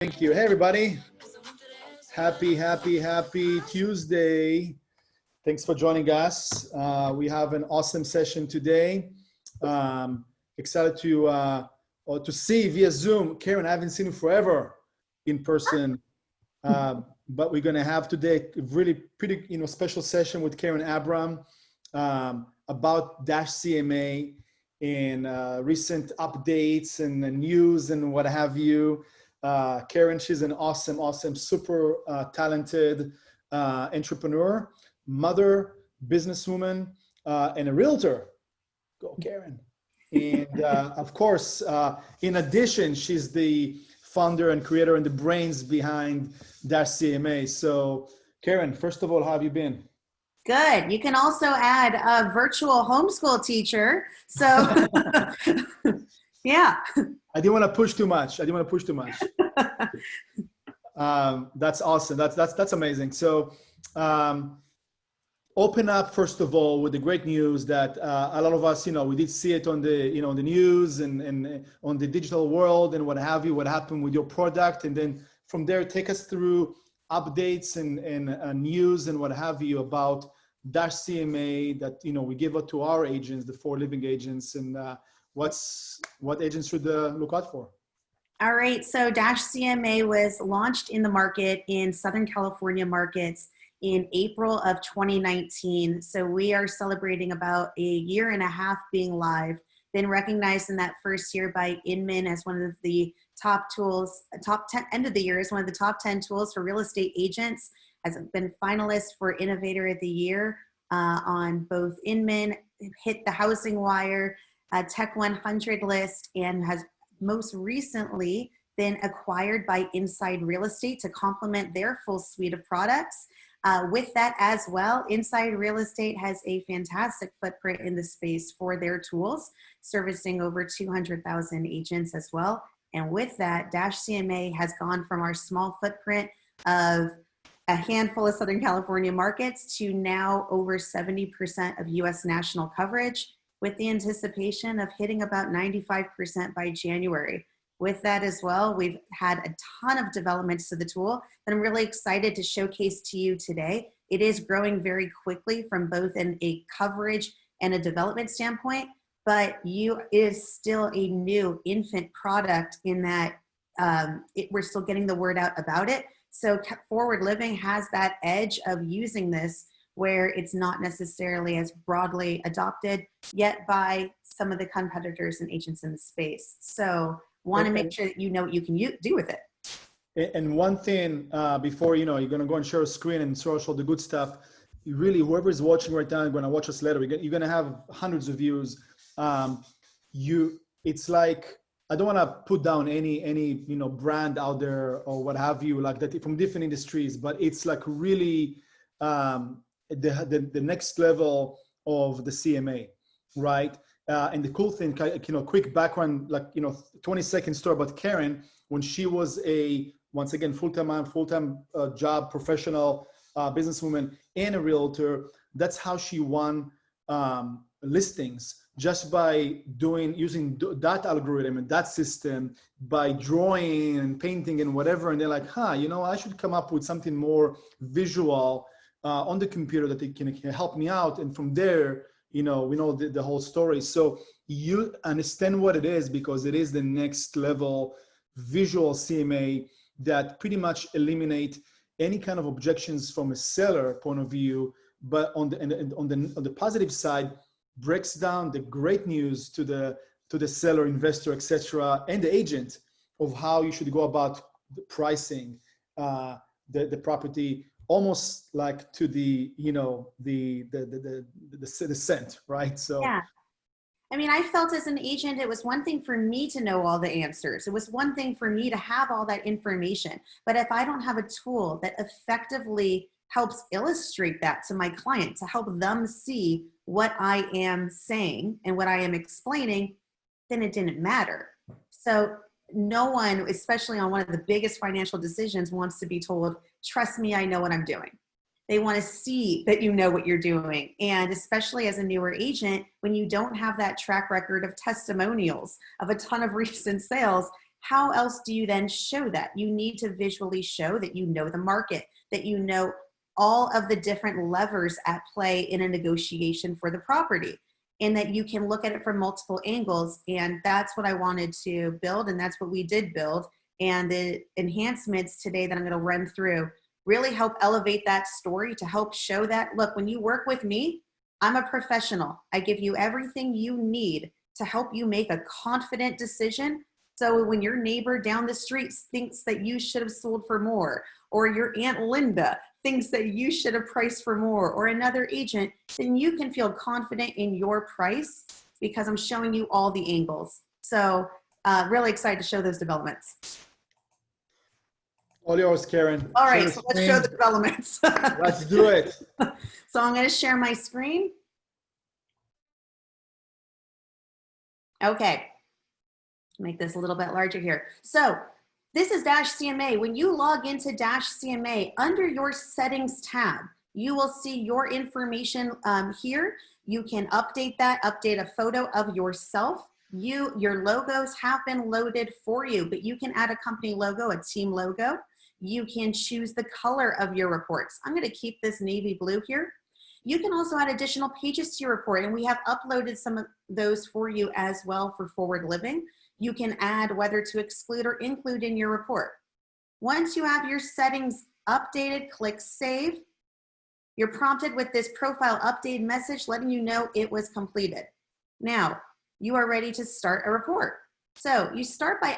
Thank you. Hey, everybody. Happy Tuesday. Thanks for joining us. We have an awesome session today. Excited to see via Zoom. Karen, I haven't seen you forever in person. But we're going to have today a really pretty special session with Karen Abram about dashCMA and recent updates and the news and what have you. Karen, she's an awesome, super talented entrepreneur, mother, businesswoman, and a realtor. Go, Karen. And of course, in addition, she's the founder and creator and the brains behind dashCMA. So Karen, first of all, how have you been? Good. You can also add a virtual homeschool teacher. So yeah. I didn't want to push too much. That's awesome. That's amazing. So open up first of all with the great news that a lot of us, we did see it on the, the news and on the digital world and what have you, what happened with your product. And then from there, take us through updates and news and what have you about dashCMA that, we give out to our agents, the 4 living agents, and what agents should look out for. All right. So dashCMA was launched in the market in Southern California markets in April of 2019. So we are celebrating about a year and a half being live. Been recognized in that first year by Inman as one of the top tools, top 10, end of the year is one of the top 10 tools for real estate agents. Has been finalist for Innovator of the Year on both Inman, hit the Housing Wire, Tech 100 list, and has most recently been acquired by Inside Real Estate to complement their full suite of products. With that as well, Inside Real Estate has a fantastic footprint in the space for their tools, servicing over 200,000 agents as well. And with that, dashCMA has gone from our small footprint of a handful of Southern California markets to now over 70% of US national coverage, with the anticipation of hitting about 95% by January. With that as well, we've had a ton of developments to the tool that I'm really excited to showcase to you today. It is growing very quickly from both a coverage and a development standpoint, but it is still a new infant product in that we're still getting the word out about it. So Forward Living has that edge of using this where it's not necessarily as broadly adopted yet by some of the competitors and agents in the space. So want to make sure that you know what you can do with it. And one thing before, you're going to go and share a screen and show all the good stuff. You really, whoever is watching right now, going to watch us later, you're going to have hundreds of views. It's like, I don't want to put down any brand out there or what have you like that from different industries, but it's like really the next level of the CMA, right? And the cool thing, quick background, 20-second story about Karen. When she was once again, full-time job, professional businesswoman and a realtor, that's how she won listings, just by using that algorithm and that system, by drawing and painting and whatever. And they're like, I should come up with something more visual on the computer that it can help me out. And from there, we know the whole story. So you understand what it is, because it is the next level visual CMA that pretty much eliminate any kind of objections from a seller point of view. But on the positive side, breaks down the great news to the seller, investor, etc., and the agent of how you should go about the pricing the property, almost like to the cent, right? So yeah. I mean, I felt as an agent, it was one thing for me to know all the answers. It was one thing for me to have all that information. But if I don't have a tool that effectively helps illustrate that to my client, to help them see what I am saying and what I am explaining, then it didn't matter. So no one, especially on one of the biggest financial decisions, wants to be told, trust me, I know what I'm doing. They want to see that you know what you're doing. And especially as a newer agent, when you don't have that track record of testimonials of a ton of recent sales, How else do you then show that? You need to visually show that you know the market, that you know all of the different levers at play in a negotiation for the property, and that you can look at it from multiple angles. And that's what I wanted to build, and that's what we did build. And the enhancements today that I'm going to run through really help elevate that story to help show that, look, when you work with me, I'm a professional. I give you everything you need to help you make a confident decision. So when your neighbor down the street thinks that you should have sold for more, or your Aunt Linda thinks that you should have priced for more, or another agent, then you can feel confident in your price because I'm showing you all the angles. So really excited to show those developments. All yours, Karen. All right, so let's show the developments. Let's do it. So I'm going to share my screen. Okay, make this a little bit larger here. So this is dashCMA. When you log into dashCMA, under your settings tab, you will see your information here. You can update that, update a photo of yourself. Your logos have been loaded for you, but you can add a company logo, a team logo. You can choose the color of your reports. I'm going to keep this navy blue here. You can also add additional pages to your report, and we have uploaded some of those for you as well for forward living. You can add whether to exclude or include in your report. Once you have your settings updated, click Save. You're prompted with this profile update message letting you know it was completed. Now, you are ready to start a report. So you start by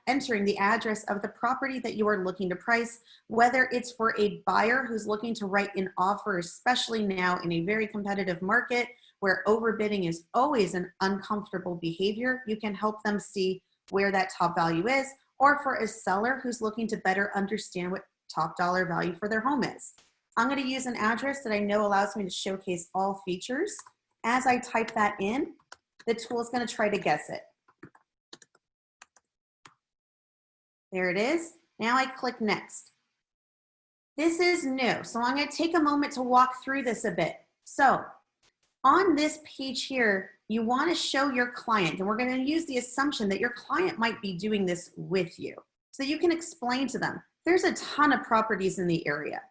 entering the address of the property that you are looking to price, whether it's for a buyer who's looking to write an offer, especially now in a very competitive market where overbidding is always an uncomfortable behavior. You can help them see where that top value is, or for a seller who's looking to better understand what top dollar value for their home is. I'm going to use an address that I know allows me to showcase all features. As I type that in, the tool is going to try to guess it. There it is. Now I click Next. This is new, so I'm going to take a moment to walk through this a bit. So on this page here, you want to show your client, and we're going to use the assumption that your client might be doing this with you. So you can explain to them, there's a ton of properties in the area,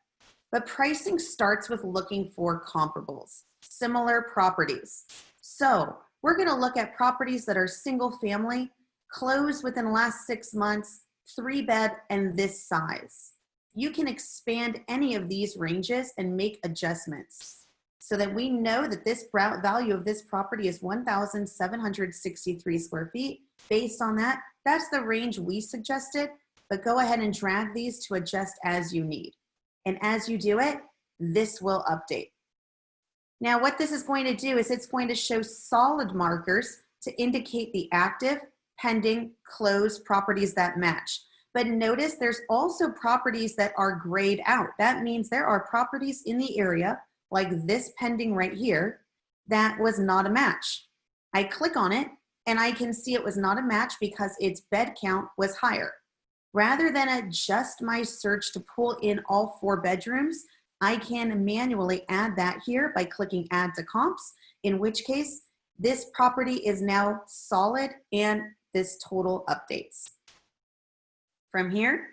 but pricing starts with looking for comparables, similar properties. So we're going to look at properties that are single family, closed within the last 6 months, 3-bed, and this size. You can expand any of these ranges and make adjustments so that we know that this value of this property is 1,763 square feet. Based on that, that's the range we suggested, but go ahead and drag these to adjust as you need. And as you do it, this will update. Now what this is going to do is it's going to show solid markers to indicate the active, pending, closed properties that match. But notice there's also properties that are grayed out. That means there are properties in the area, like this pending right here, that was not a match. I click on it and I can see it was not a match because its bed count was higher. Rather than adjust my search to pull in all 4 bedrooms, I can manually add that here by clicking Add to Comps, in which case this property is now solid and this total updates. From here,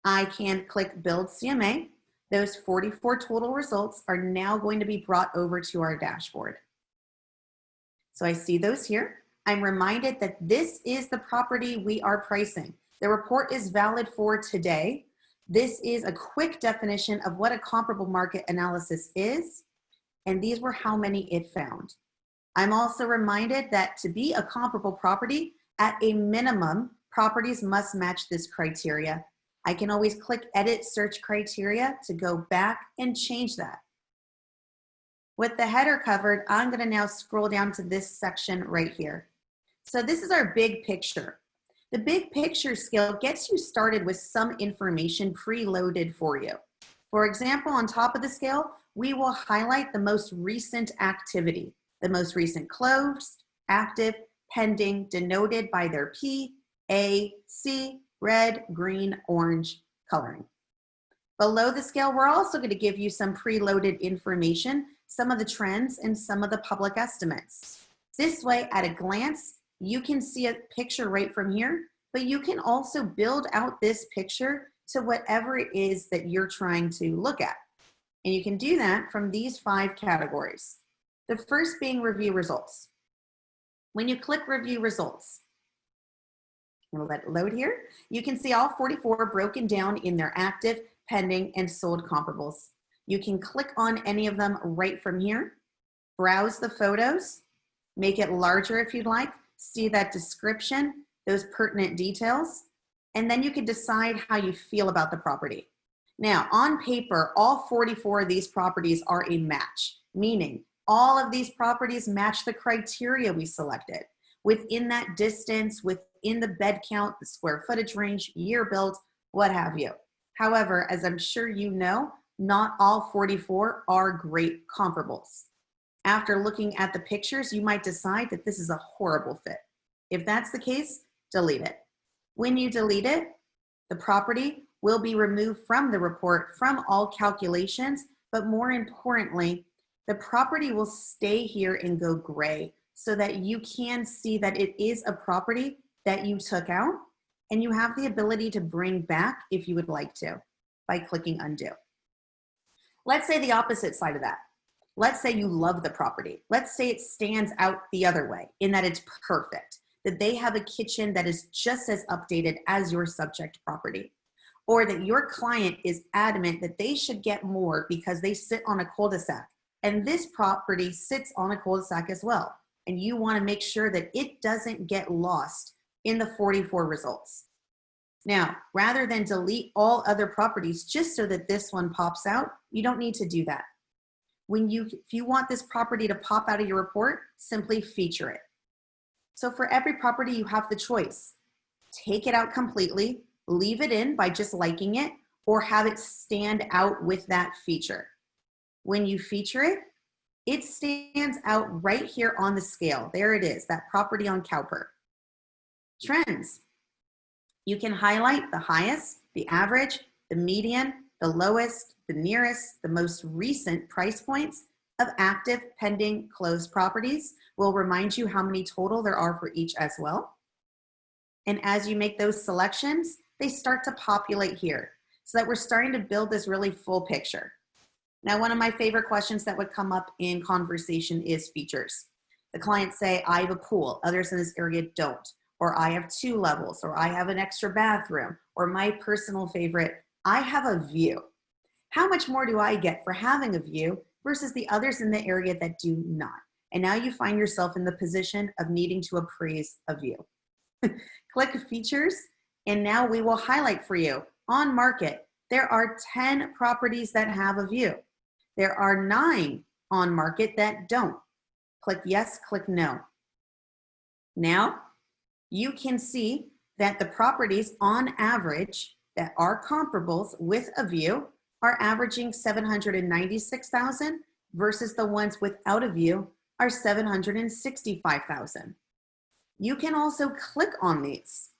I can click Build CMA. Those 44 total results are now going to be brought over to our dashboard. So I see those here. I'm reminded that this is the property we are pricing. The report is valid for today. This is a quick definition of what a comparable market analysis is, and these were how many it found. I'm also reminded that to be a comparable property, at a minimum, properties must match this criteria. I can always click Edit Search Criteria to go back and change that. With the header covered, I'm going to now scroll down to this section right here. So this is our big picture. The big picture scale gets you started with some information preloaded for you. For example, on top of the scale, we will highlight the most recent activity, the most recent closed, active, pending, denoted by their P, A, C, red, green, orange coloring. Below the scale, we're also going to give you some preloaded information, some of the trends and some of the public estimates. This way, at a glance, you can see a picture right from here, but you can also build out this picture to whatever it is that you're trying to look at. And you can do that from these 5 categories. The first being review results. When you click review results, I'm gonna let it load here. You can see all 44 broken down in their active, pending, and sold comparables. You can click on any of them right from here, browse the photos, make it larger if you'd like, see that description, those pertinent details, and then you can decide how you feel about the property. Now, on paper, all 44 of these properties are a match, meaning all of these properties match the criteria we selected. Within that distance, within the bed count, the square footage range, year built, what have you. However, as I'm sure you know, not all 44 are great comparables. After looking at the pictures, you might decide that this is a horrible fit. If that's the case, delete it. When you delete it, the property will be removed from the report, from all calculations, but more importantly, the property will stay here and go gray so that you can see that it is a property that you took out and you have the ability to bring back if you would like to by clicking undo. Let's say the opposite side of that. Let's say you love the property. Let's say it stands out the other way in that it's perfect, that they have a kitchen that is just as updated as your subject property, or that your client is adamant that they should get more because they sit on a cul-de-sac and this property sits on a cul-de-sac as well. And you want to make sure that it doesn't get lost in the 44 results. Now, rather than delete all other properties just so that this one pops out, you don't need to do that. If you want this property to pop out of your report, simply feature it. So for every property, you have the choice. Take it out completely, leave it in by just liking it, or have it stand out with that feature. When you feature it, it stands out right here on the scale. There it is, that property on CalPER. Trends. You can highlight the highest, the average, the median, the lowest, the nearest, the most recent price points of active, pending, closed properties. We'll remind you how many total there are for each as well. And as you make those selections, they start to populate here so that we're starting to build this really full picture. Now, one of my favorite questions that would come up in conversation is features. The clients say, I have a pool, others in this area don't, or I have 2 levels, or I have an extra bathroom, or my personal favorite, I have a view. How much more do I get for having a view versus the others in the area that do not? And now you find yourself in the position of needing to appraise a view. Click features, and now we will highlight for you on market. There are 10 properties that have a view. There are 9 on market that don't. Click yes, click no. Now you can see that the properties on average that are comparables with a view are averaging 796,000 versus the ones without a view are 765,000. You can also click on these.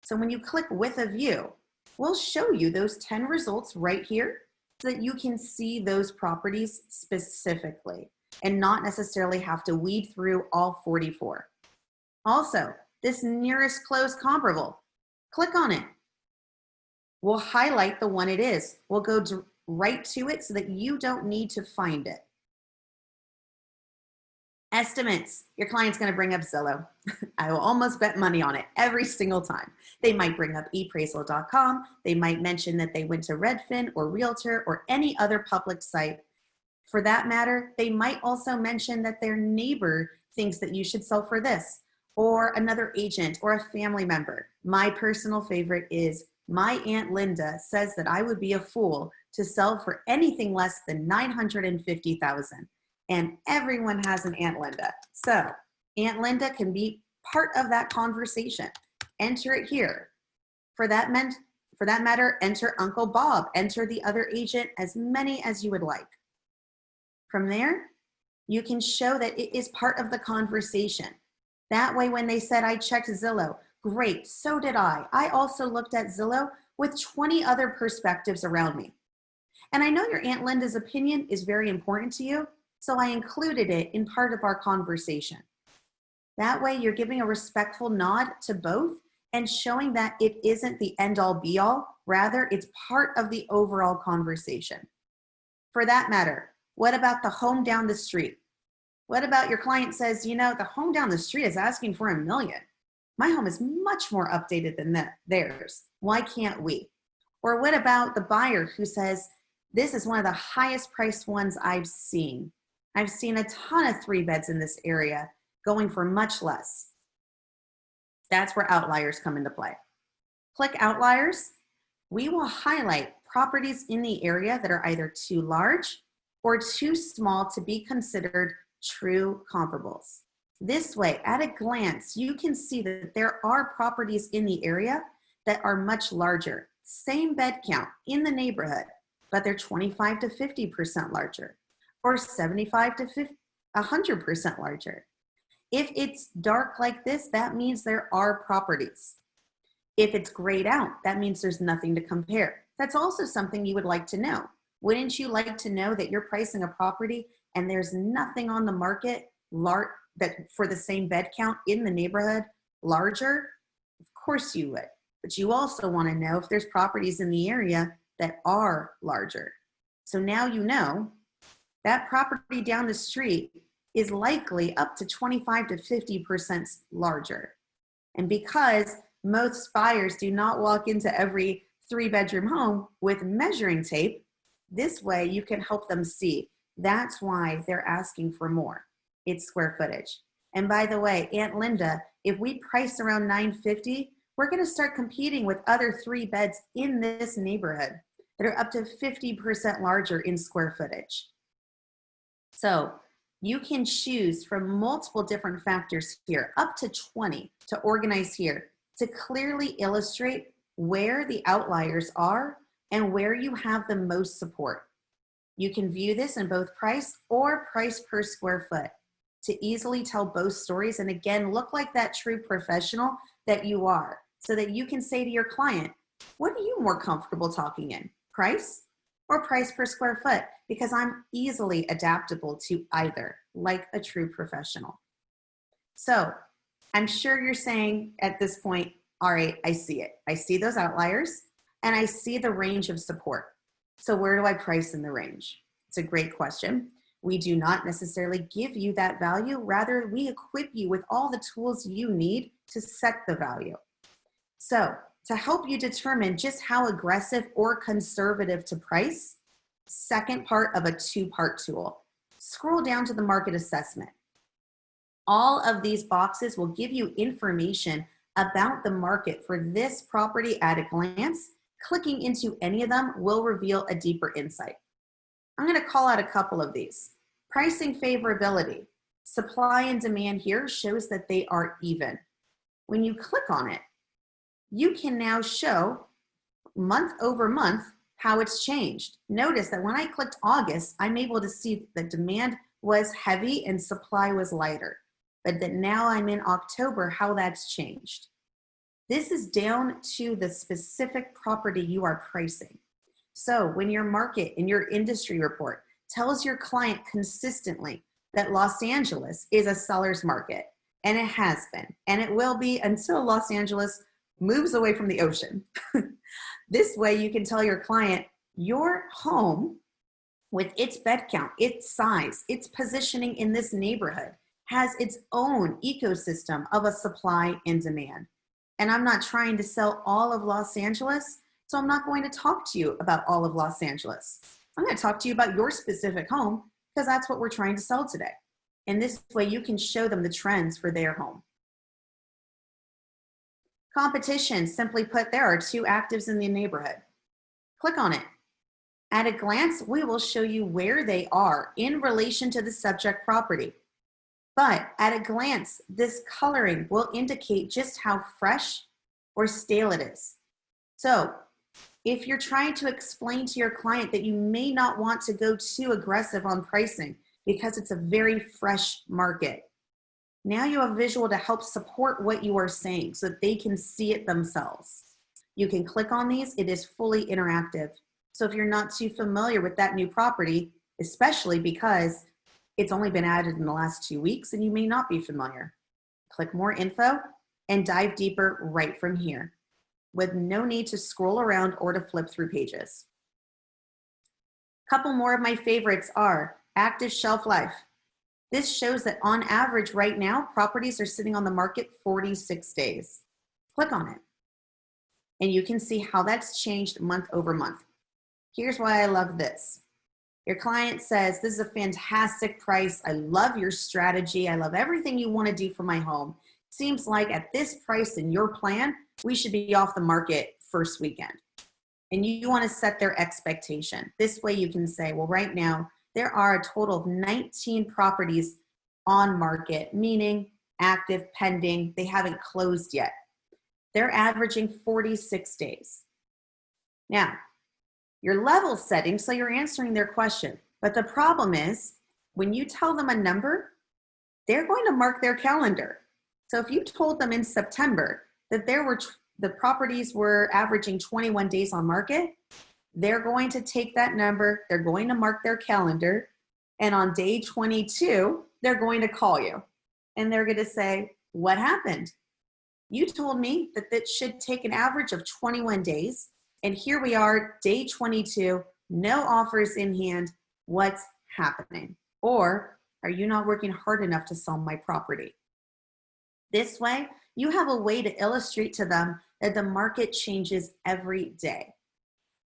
So when you click with a view, we'll show you those 10 results right here so that you can see those properties specifically and not necessarily have to weed through all 44. Also, this nearest closed comparable, click on it. We'll highlight the one it is. We'll go right to it so that you don't need to find it. Estimates. Your client's going to bring up Zillow. I will almost bet money on it every single time. They might bring up ePraisal.com. They might mention that they went to Redfin or Realtor or any other public site. For that matter, they might also mention that their neighbor thinks that you should sell for this, or another agent or a family member. My personal favorite is my Aunt Linda says that I would be a fool to sell for anything less than $950,000. And everyone has an Aunt Linda. So Aunt Linda can be part of that conversation. Enter it here. For that matter, enter Uncle Bob, enter the other agent, as many as you would like. From there, you can show that it is part of the conversation. That way, when they said, I checked Zillow, great, so did I. I also looked at Zillow with 20 other perspectives around me. And I know your Aunt Linda's opinion is very important to you, so I included it in part of our conversation. That way, you're giving a respectful nod to both, and showing that it isn't the end all be all, rather it's part of the overall conversation. For that matter, what about the home down the street? What about your client says, you know, the home down the street is asking for $1 million. My home is much more updated than theirs. Why can't we? Or what about the buyer who says, this is one of the highest priced ones I've seen. I've seen a ton of 3 beds in this area going for much less. That's where outliers come into play. Click outliers. We will highlight properties in the area that are either too large or too small to be considered true comparables. This way, at a glance, you can see that there are properties in the area that are much larger. Same bed count in the neighborhood, but they're 25 to 50% larger, or 75 to 100% larger. If it's dark like this, that means there are properties. If it's grayed out, that means there's nothing to compare. That's also something you would like to know. Wouldn't you like to know that you're pricing a property and there's nothing on the market that for the same bed count in the neighborhood larger? Of course you would. But you also want to know if there's properties in the area that are larger. So now you know that property down the street is likely up to 25 to 50% larger. And because most buyers do not walk into every 3-bedroom home with measuring tape, this way you can help them see. That's why they're asking for more. It's square footage. And by the way, Aunt Linda, if we price around $950, we're going to start competing with other 3 beds in this neighborhood that are up to 50% larger in square footage. So you can choose from multiple different factors here, up to 20 to organize here, to clearly illustrate where the outliers are and where you have the most support. You can view this in both price or price per square foot to easily tell both stories and again, look like that true professional that you are, so that you can say to your client, what are you more comfortable talking in, price or price per square foot? Because I'm easily adaptable to either, like a true professional. So I'm sure you're saying at this point, all right, I see it. I see those outliers and I see the range of support. So where do I price in the range? It's a great question. We do not necessarily give you that value. Rather, we equip you with all the tools you need to set the value. So to help you determine just how aggressive or conservative to price, second part of a 2-part tool. Scroll down to the market assessment. All of these boxes will give you information about the market for this property at a glance. Clicking into any of them will reveal a deeper insight. I'm going to call out a couple of these. Pricing favorability. Supply and demand here shows that they are even. When you click on it, you can now show month over month how it's changed. Notice that when I clicked August, I'm able to see that demand was heavy and supply was lighter. But that now I'm in October, how that's changed. This is down to the specific property you are pricing. So when your market and your industry report tells your client consistently that Los Angeles is a seller's market, and it has been, and it will be until Los Angeles moves away from the ocean. This way you can tell your client, your home with its bed count, its size, its positioning in this neighborhood has its own ecosystem of a supply and demand. And I'm not trying to sell all of Los Angeles, so I'm not going to talk to you about all of Los Angeles. I'm going to talk to you about your specific home because that's what we're trying to sell today. And this way you can show them the trends for their home. Competition, simply put, there are 2 actives in the neighborhood. Click on it. At a glance, we will show you where they are in relation to the subject property. But at a glance, this coloring will indicate just how fresh or stale it is. So if you're trying to explain to your client that you may not want to go too aggressive on pricing because it's a very fresh market, now you have a visual to help support what you are saying so that they can see it themselves. You can click on these. It is fully interactive. So if you're not too familiar with that new property, especially because it's only been added in the last 2 weeks and you may not be familiar, click more info and dive deeper right from here with no need to scroll around or to flip through pages. Couple more of my favorites are active shelf life. This shows that on average right now, properties are sitting on the market 46 days. Click on it and you can see how that's changed month over month. Here's why I love this. Your client says, this is a fantastic price. I love your strategy. I love everything you want to do for my home. Seems like at this price in your plan, we should be off the market first weekend. And you want to set their expectation. This way you can say, well, right now, there are a total of 19 properties on market, meaning active, pending, they haven't closed yet. They're averaging 46 days. Now, you're level setting, so you're answering their question. But the problem is, when you tell them a number, they're going to mark their calendar. So if you told them in September that the properties were averaging 21 days on market, they're going to take that number, they're going to mark their calendar, and on day 22, they're going to call you. And they're going to say, what happened? You told me that that should take an average of 21 days, and here we are, day 22, no offers in hand. What's happening? Or are you not working hard enough to sell my property? This way, you have a way to illustrate to them that the market changes every day.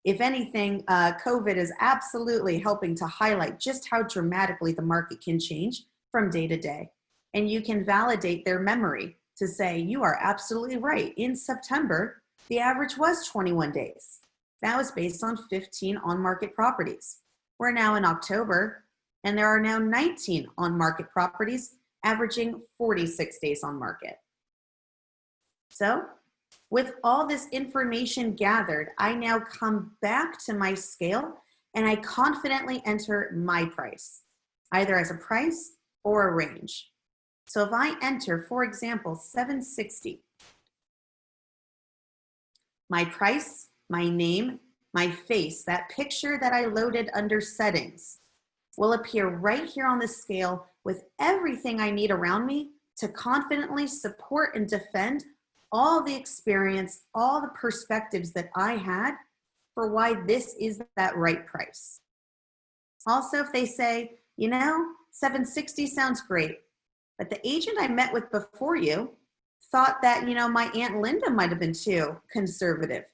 If anything, COVID is absolutely helping to highlight just how dramatically the market can change from day to day. And you can validate their memory to say, you are absolutely right. In September, the average was 21 days. That was based on 15 on-market properties. We're now in October, and there are now 19 on-market properties averaging 46 days on market. So, with all this information gathered, I now come back to my scale and I confidently enter my price, either as a price or a range. So if I enter, for example, 760, my price, my name, my face, that picture that I loaded under settings will appear right here on the scale with everything I need around me to confidently support and defend all the experience, all the perspectives that I had for why this is that right price. Also, if they say, 760 sounds great, but the agent I met with before you thought that, my Aunt Linda might have been too conservative.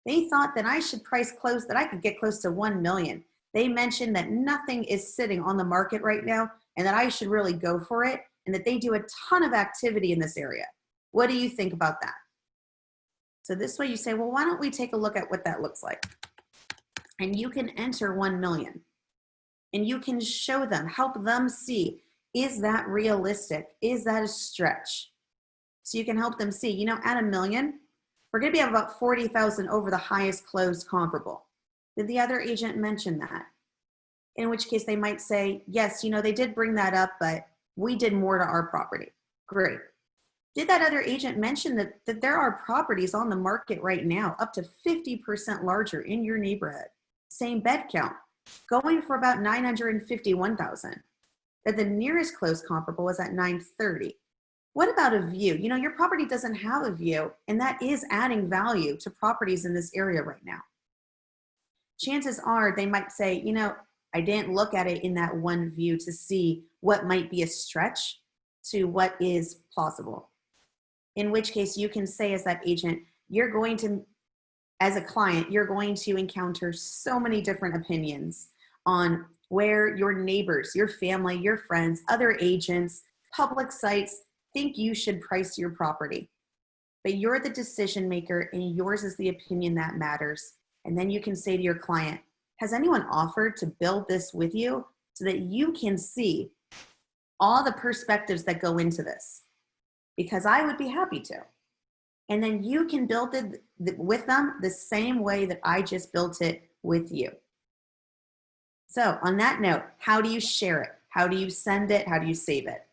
They thought that I should price close, that I could get close to 1 million. They mentioned that nothing is sitting on the market right now and that I should really go for it and that they do a ton of activity in this area. What do you think about that? So this way you say, well, why don't we take a look at what that looks like? And you can enter 1 million and you can show them, help them see, is that realistic? Is that a stretch? So you can help them see, at 1 million, we're going to be at about 40,000 over the highest closed comparable. Did the other agent mention that? In which case they might say, yes, they did bring that up, but we did more to our property. Great. Did that other agent mention that there are properties on the market right now up to 50% larger in your neighborhood? Same bed count, going for about 951,000. That the nearest close comparable was at 930. What about a view? Your property doesn't have a view, and that is adding value to properties in this area right now. Chances are they might say, I didn't look at it in that one view to see what might be a stretch to what is plausible. In which case you can say as that agent, as a client, you're going to encounter so many different opinions on where your neighbors, your family, your friends, other agents, public sites think you should price your property. But you're the decision maker and yours is the opinion that matters. And then you can say to your client, has anyone offered to build this with you so that you can see all the perspectives that go into this? Because I would be happy to. And then you can build it with them the same way that I just built it with you. So on that note, how do you share it? How do you send it? How do you save it?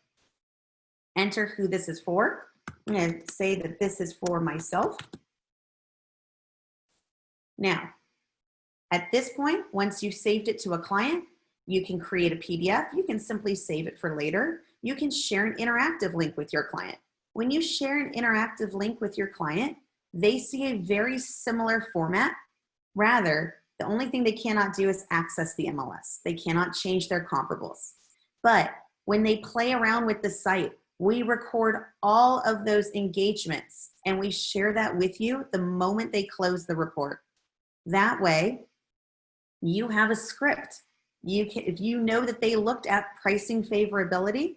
Enter who this is for. I'm going to say that this is for myself. Now, at this point, once you've saved it to a client, you can create a PDF. You can simply save it for later. You can share an interactive link with your client. When you share an interactive link with your client, they see a very similar format. Rather, the only thing they cannot do is access the MLS. They cannot change their comparables. But when they play around with the site, we record all of those engagements and we share that with you the moment they close the report. That way, you have a script. If you know that they looked at pricing favorability,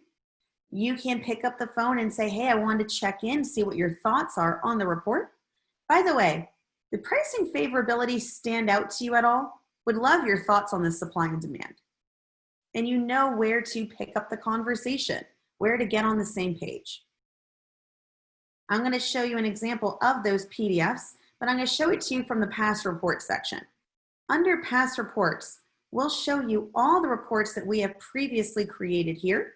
you can pick up the phone and say, hey, I wanted to check in, see what your thoughts are on the report. By the way, did pricing favorability stand out to you at all? Would love your thoughts on the supply and demand. And you know where to pick up the conversation, where to get on the same page. I'm going to show you an example of those PDFs, but I'm going to show it to you from the past report section. Under past reports, we'll show you all the reports that we have previously created here.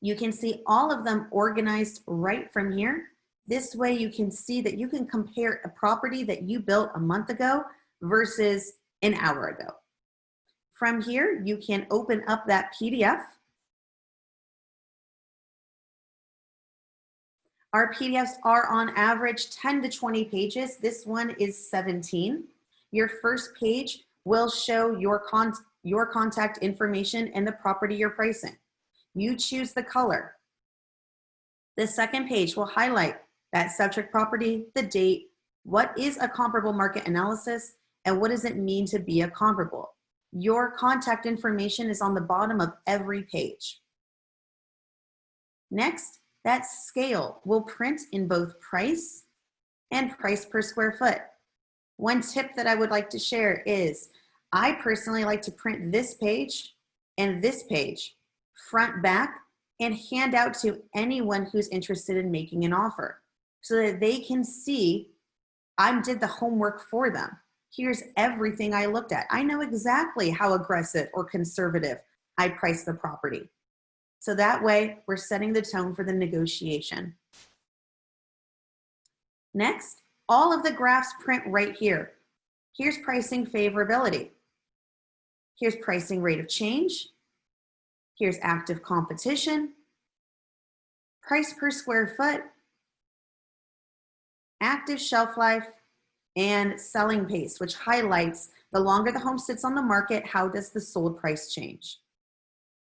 You can see all of them organized right from here. This way you can see that you can compare a property that you built a month ago versus an hour ago. From here, you can open up that PDF. Our PDFs are on average 10 to 20 pages. This one is 17. Your first page will show your contact information and the property you're pricing. You choose the color. The second page will highlight that subject property, the date, what is a comparable market analysis, and what does it mean to be a comparable. Your contact information is on the bottom of every page. Next, that scale will print in both price and price per square foot. One tip that I would like to share is I personally like to print this page and this page front, back, and hand out to anyone who's interested in making an offer so that they can see I did the homework for them. Here's everything I looked at. I know exactly how aggressive or conservative I priced the property. So that way we're setting the tone for the negotiation. Next, all of the graphs print right here. Here's pricing favorability. Here's pricing rate of change. Here's active competition, price per square foot, active shelf life, and selling pace, which highlights the longer the home sits on the market, how does the sold price change.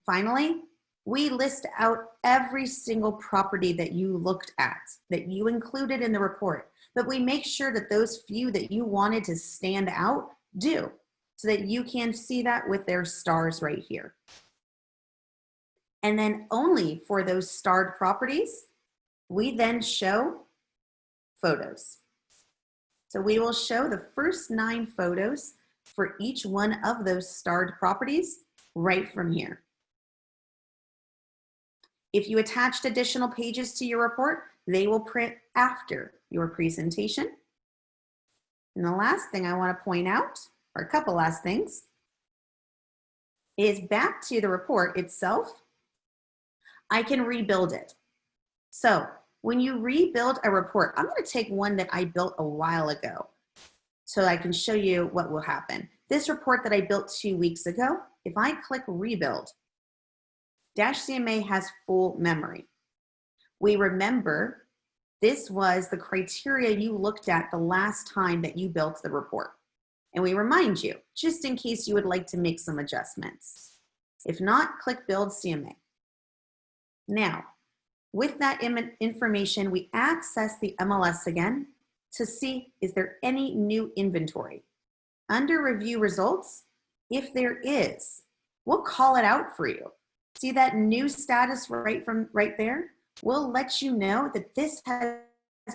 Finally, we list out every single property that you looked at, that you included in the report, but we make sure that those few that you wanted to stand out do, so that you can see that with their stars right here. And then only for those starred properties, we then show photos. So we will show the first 9 photos for each one of those starred properties right from here. If you attached additional pages to your report, they will print after your presentation. And the last thing I want to point out, or a couple last things, is back to the report itself. I can rebuild it. So when you rebuild a report, I'm going to take one that I built a while ago so I can show you what will happen. This report that I built 2 weeks ago, if I click rebuild, dashCMA has full memory. We remember this was the criteria you looked at the last time that you built the report. And we remind you, just in case you would like to make some adjustments. If not, click build CMA. Now, with that information, we access the MLS again to see, is there any new inventory? Under review results, if there is, we'll call it out for you. See that new status right there? We'll let you know that this has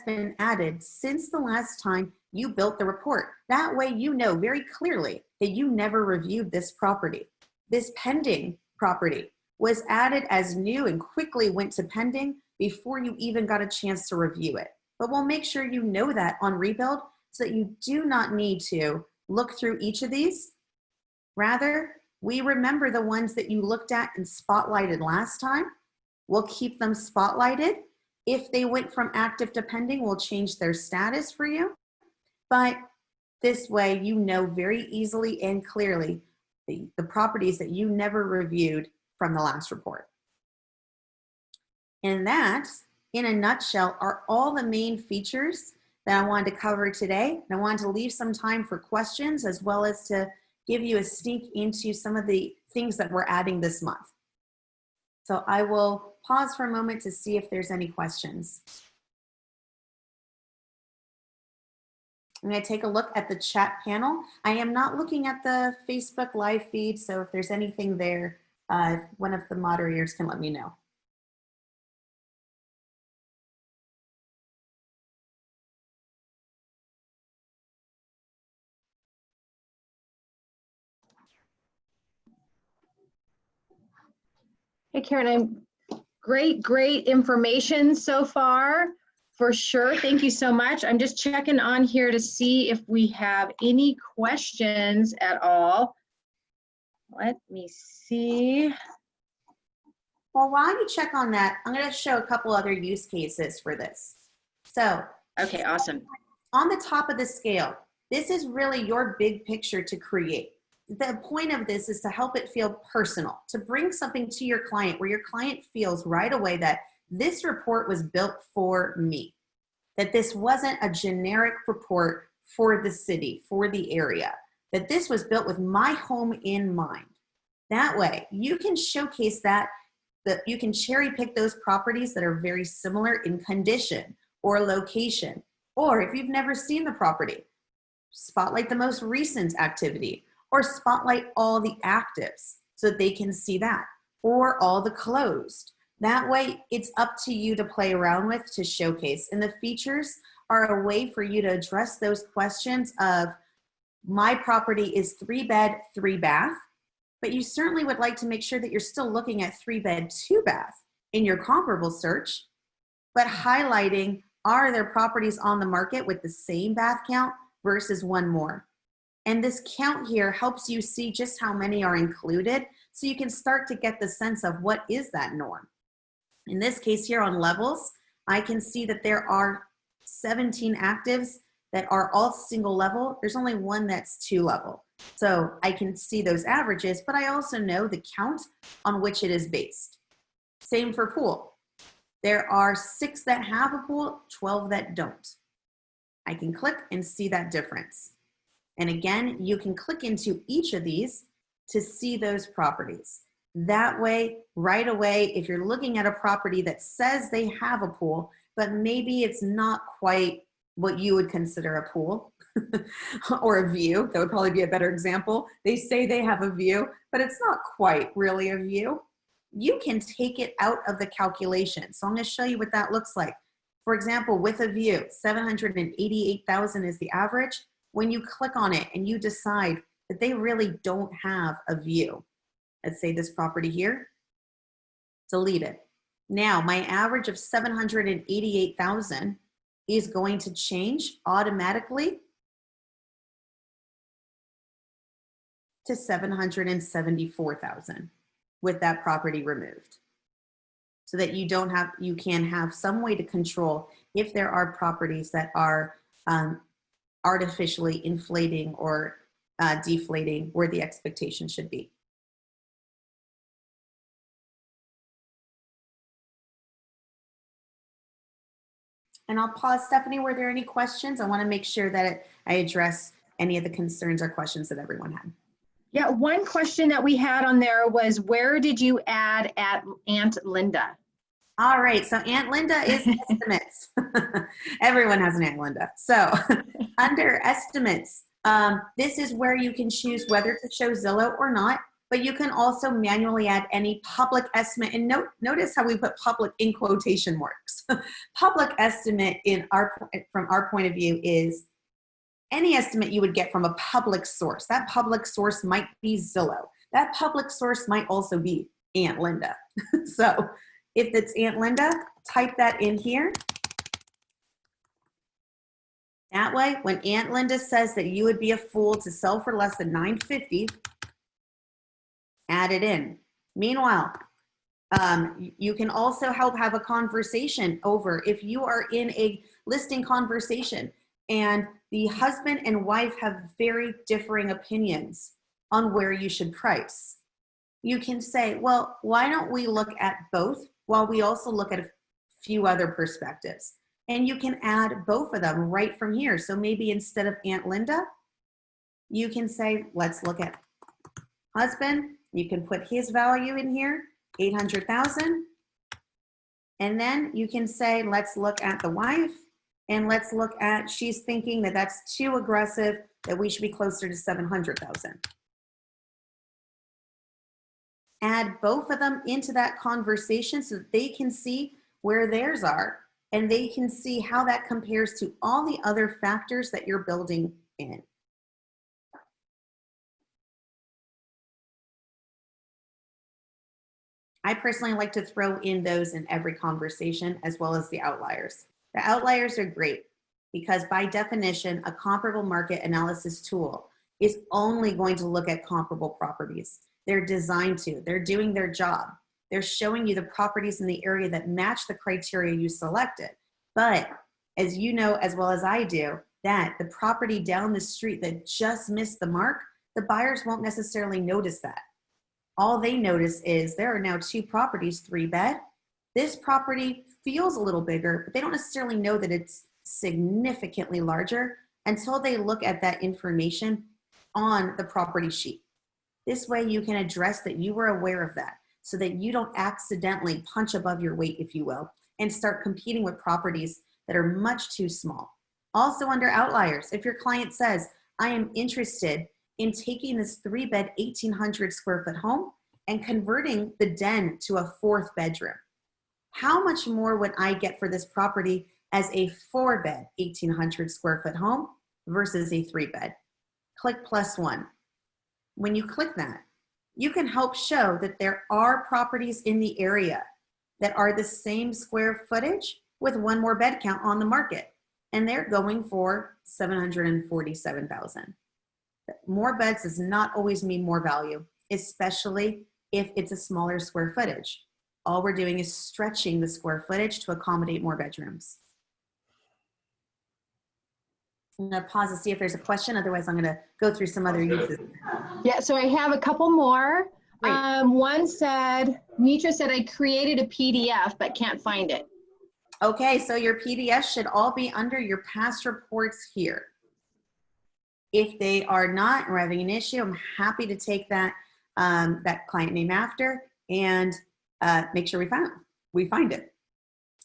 been added since the last time you built the report. That way you know very clearly that you never reviewed this property. This pending property was added as new and quickly went to pending before you even got a chance to review it. But we'll make sure you know that on rebuild so that you do not need to look through each of these. Rather, we remember the ones that you looked at and spotlighted last time. We'll keep them spotlighted. If they went from active to pending, we'll change their status for you. But this way, you know very easily and clearly the properties that you never reviewed from the last report. And that in a nutshell, are all the main features that I wanted to cover today. And I wanted to leave some time for questions as well as to give you a sneak into some of the things that we're adding this month. So I will pause for a moment to see if there's any questions. I'm going to take a look at the chat panel. I am not looking at the Facebook live feed, so if there's anything there, one of the moderators can let me know. Hey, Karen, great information so far, for sure. Thank you so much. I'm just checking on here to see if we have any questions at all. Let me see. Well, while you check on that, I'm going to show a couple other use cases for this. So, okay, awesome. On the top of the scale, this is really your big picture to create. The point of this is to help it feel personal, to bring something to your client where your client feels right away that this report was built for me, that this wasn't a generic report for the city, for the area, that this was built with my home in mind. That way, you can showcase that you can cherry pick those properties that are very similar in condition or location. Or if you've never seen the property, spotlight the most recent activity or spotlight all the actives so that they can see that, or all the closed. That way, it's up to you to play around with to showcase. And the features are a way for you to address those questions of, my property is 3-bed, 3-bath, but you certainly would like to make sure that you're still looking at 3-bed, 2-bath in your comparable search, but highlighting, are there properties on the market with the same bath count versus one more? And this count here helps you see just how many are included, so you can start to get the sense of what is that norm. In this case here on levels, I can see that there are 17 actives that are all single level. There's only one that's 2 level. So I can see those averages, but I also know the count on which it is based. Same for pool. There are 6 that have a pool, 12 that don't. I can click and see that difference. And again, you can click into each of these to see those properties. That way, right away, if you're looking at a property that says they have a pool, but maybe it's not quite what you would consider a pool or a view, that would probably be a better example. They say they have a view, but it's not quite really a view. You can take it out of the calculation. So I'm going to show you what that looks like. For example, with a view, 788,000 is the average. When you click on it and you decide that they really don't have a view, let's say this property here, delete it. Now my average of 788,000 is going to change automatically to 774,000 with that property removed. So that you can have some way to control if there are properties that are artificially inflating or deflating where the expectation should be. And I'll pause, Stephanie, were there any questions? I want to make sure that I address any of the concerns or questions that everyone had. Yeah, one question that we had on there was, where did you add at Aunt Linda? All right, so Aunt Linda is estimates. Everyone has an Aunt Linda. So under estimates, this is where you can choose whether to show Zillow or not, but you can also manually add any public estimate. And notice how we put public in quotation marks. Public estimate from our point of view is any estimate you would get from a public source. That public source might be Zillow. That public source might also be Aunt Linda. So if it's Aunt Linda, type that in here. That way, when Aunt Linda says that you would be a fool to sell for less than $950, add it in. Meanwhile, you can also help have a conversation over if you are in a listing conversation and the husband and wife have very differing opinions on where you should price. You can say, well, why don't we look at both while we also look at few other perspectives. And you can add both of them right from here. So maybe instead of Aunt Linda, you can say, let's look at husband. You can put his value in here, 800,000. And then you can say, let's look at the wife, and let's look at, she's thinking that that's too aggressive, that we should be closer to 700,000. Add both of them into that conversation so that they can see where theirs are, and they can see how that compares to all the other factors that you're building in. I personally like to throw in those in every conversation, as well as the outliers. The outliers are great because by definition, a comparable market analysis tool is only going to look at comparable properties. They're designed to, they're doing their job. They're showing you the properties in the area that match the criteria you selected. But as you know, as well as I do, that the property down the street that just missed the mark, the buyers won't necessarily notice that. All they notice is there are now 2 properties, 3-bed. This property feels a little bigger, but they don't necessarily know that it's significantly larger until they look at that information on the property sheet. This way you can address that you were aware of that so that you don't accidentally punch above your weight, if you will, and start competing with properties that are much too small. Also under outliers, if your client says, I am interested in taking this 3-bed, 1,800 square foot home and converting the den to a 4th bedroom. How much more would I get for this property as a 4-bed, 1,800 square foot home versus a 3-bed? Click +1. When you click that, you can help show that there are properties in the area that are the same square footage with 1 more bed count on the market, and they're going for 747,000. More beds does not always mean more value, especially if it's a smaller square footage. All we're doing is stretching the square footage to accommodate more bedrooms. I'm going to pause to see if there's a question. Otherwise, I'm going to go through some other uses. Yeah, so I have a couple more. One said, Mitra said, I created a PDF but can't find it. Okay, so your PDF should all be under your past reports here. If they are not, or having an issue, I'm happy to take that, that client name after and make sure we find it.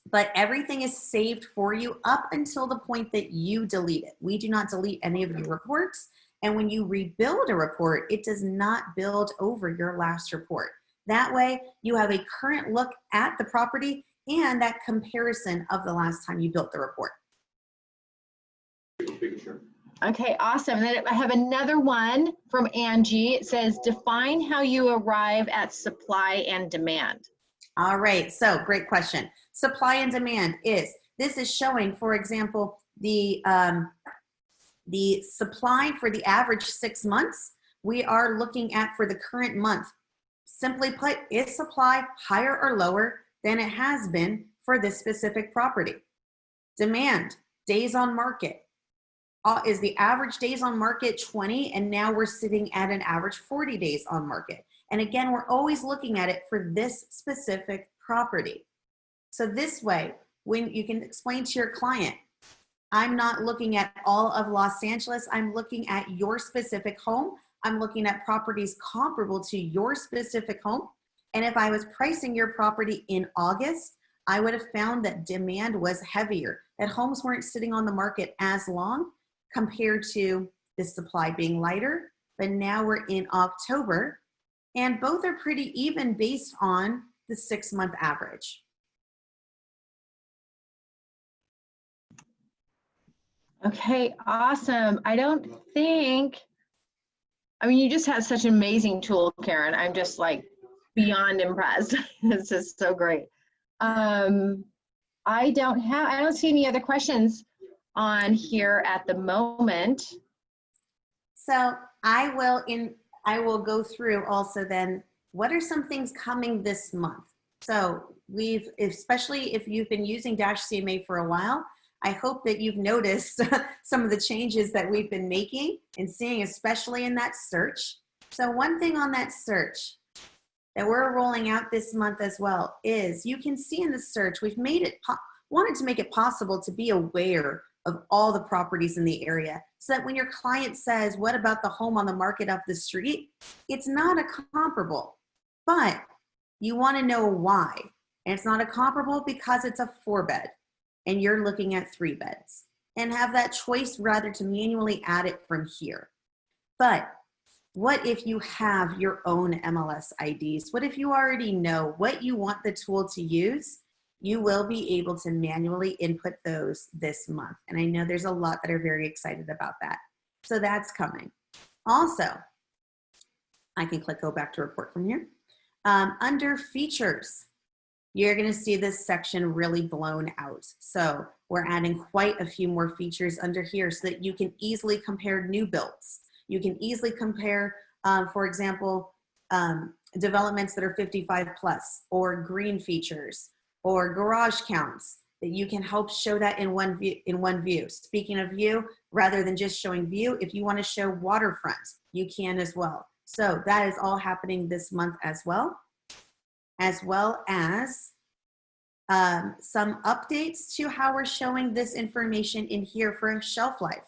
But everything is saved for you up until the point that you delete it. We do not delete any of your reports. And when you rebuild a report, it does not build over your last report. That way you have a current look at the property and that comparison of the last time you built the report. Okay, awesome. Then I have another one from Angie. It says, define how you arrive at supply and demand. All right, so great question. Supply and demand this is showing, for example, the supply for the average 6 months, we are looking at for the current month. Simply put, is supply higher or lower than it has been for this specific property? Demand, days on market. Is the average days on market 20, and now we're sitting at an average 40 days on market. And again, we're always looking at it for this specific property. So this way, when you can explain to your client, I'm not looking at all of Los Angeles, I'm looking at your specific home. I'm looking at properties comparable to your specific home. And if I was pricing your property in August, I would have found that demand was heavier, that homes weren't sitting on the market as long compared to the supply being lighter. But now we're in October, and both are pretty even based on the 6-month average. Okay, awesome. I mean, you just have such an amazing tool, Karen. I'm just like beyond impressed. This is so great. I don't see any other questions on here at the moment. So I will go through also then, what are some things coming this month? So especially if you've been using dashCMA for a while, I hope that you've noticed some of the changes that we've been making and seeing, especially in that search. So one thing on that search that we're rolling out this month as well is you can see in the search, we've made it, wanted to make it possible to be aware of all the properties in the area so that when your client says, what about the home on the market up the street? It's not a comparable, but you want to know why. And it's not a comparable because it's a 4-bed and you're looking at 3 beds and have that choice rather to manually add it from here. But what if you have your own MLS IDs? What if you already know what you want the tool to use? You will be able to manually input those this month. And I know there's a lot that are very excited about that. So that's coming. Also, I can go back to report from here. Under features, you're gonna see this section really blown out. So we're adding quite a few more features under here so that you can easily compare new builds. You can easily compare, for example, developments that are 55 plus or green features or garage counts that you can help show that in one view. Speaking of view, rather than just showing view, if you want to show waterfront, you can as well. So that is all happening this month as well as some updates to how we're showing this information in here for shelf life.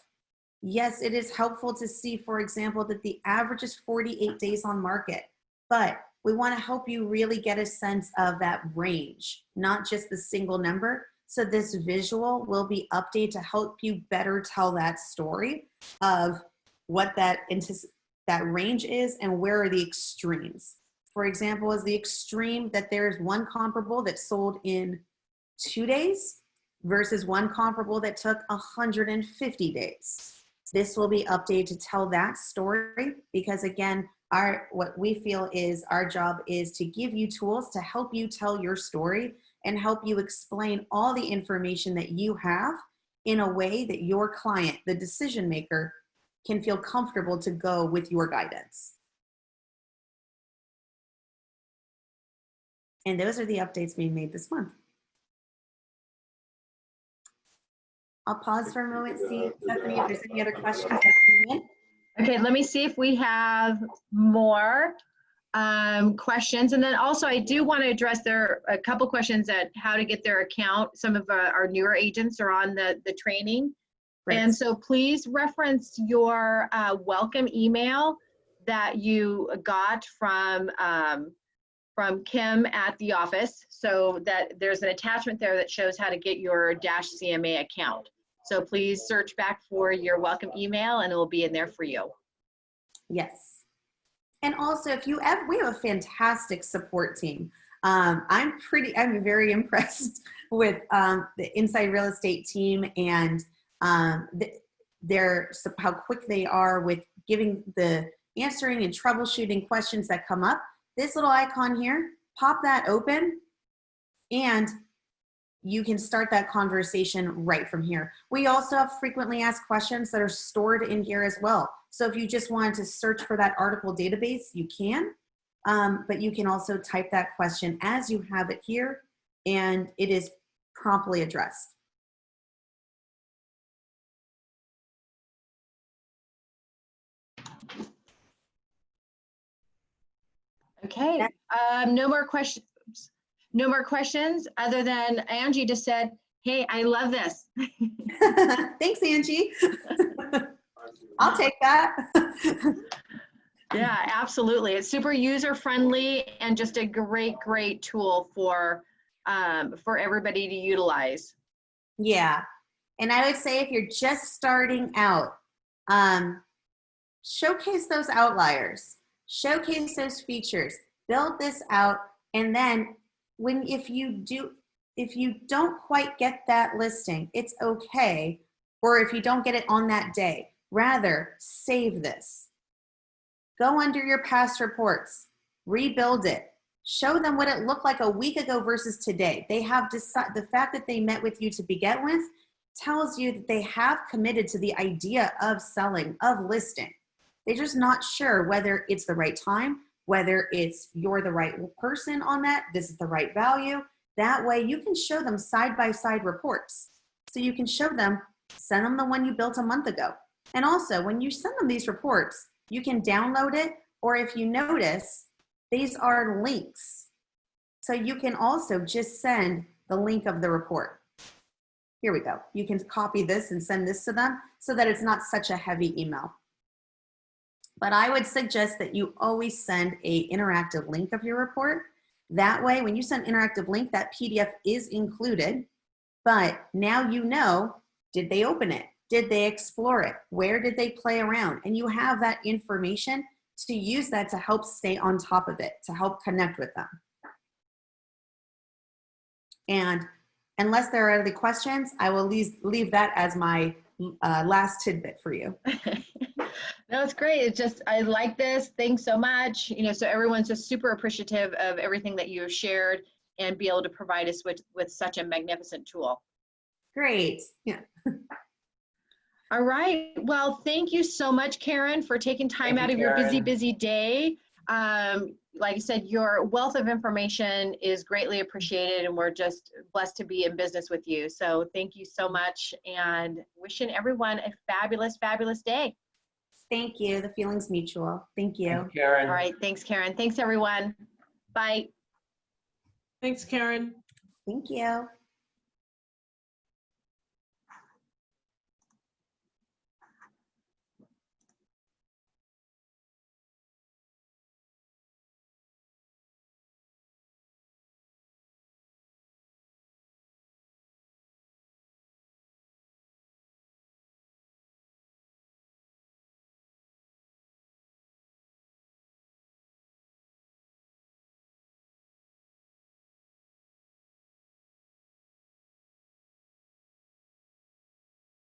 Yes, it is helpful to see, for example, that the average is 48 days on market, but we want to help you really get a sense of that range, not just the single number. So this visual will be updated to help you better tell that story of what that range is and where are the extremes. For example, is the extreme that there's one comparable that sold in 2 days versus one comparable that took 150 days. This will be updated to tell that story because again, what we feel is our job is to give you tools to help you tell your story and help you explain all the information that you have in a way that your client, the decision maker, can feel comfortable to go with your guidance. And those are the updates being made this month. I'll pause for a moment, see, Stephanie, if there's any other questions that come in. Okay, let me see if we have more questions. And then also I do want to address there are a couple questions at how to get their account. Some of our newer agents are on the training. Right. And so please reference your welcome email that you got from Kim at the office, so that there's an attachment there that shows how to get your dashCMA account. So please search back for your welcome email and it will be in there for you. Yes. And also if we have a fantastic support team. I'm very impressed with the Inside Real Estate team and how quick they are with answering and troubleshooting questions that come up. This little icon here, pop that open and you can start that conversation right from here. We also have frequently asked questions that are stored in here as well. So if you just wanted to search for that article database, you can, but you can also type that question as you have it here and it is promptly addressed. Okay, no more questions. No more questions other than Angie just said, hey, I love this. Thanks, Angie. I'll take that. Yeah, absolutely. It's super user-friendly and just a great tool for everybody to utilize. Yeah, and I would say if you're just starting out, showcase those outliers. Showcase those features, build this out, and then if you don't quite get that listing, it's okay, or if you don't get it on that day, rather save this. Go under your past reports, rebuild it, show them what it looked like a week ago versus today. They have decided, the fact that they met with you to begin with tells you that they have committed to the idea of selling, of listing. They're just not sure whether it's the right time, whether you're the right person on that, this is the right value. That way you can show them side-by-side reports. So you can show them, send them the one you built a month ago. And also when you send them these reports, you can download it, or if you notice, These are links. So you can also just send the link of the report. Here we go. You can copy this and send this to them so that it's not such a heavy email. But I would suggest that you always send an interactive link of your report. That way, when you send an interactive link, that PDF is included, but now you know, did they open it? Did they explore it? Where did they play around? And you have that information to use that to help stay on top of it, to help connect with them. And unless there are other questions, I will leave that as my last tidbit for you. No, it's great. It's just, I like this. Thanks so much. You know, so everyone's just super appreciative of everything that you have shared and be able to provide us with such a magnificent tool. Great. Yeah. All right. Well, thank you so much, Karen, for taking time out of your busy day. Like I said, your wealth of information is greatly appreciated, and we're just blessed to be in business with you. So thank you so much, and wishing everyone a fabulous, fabulous day. Thank you. The feeling's mutual. Thank you. Thank you, Karen. All right. Thanks, Karen. Thanks, everyone. Bye. Thanks, Karen. Thank you.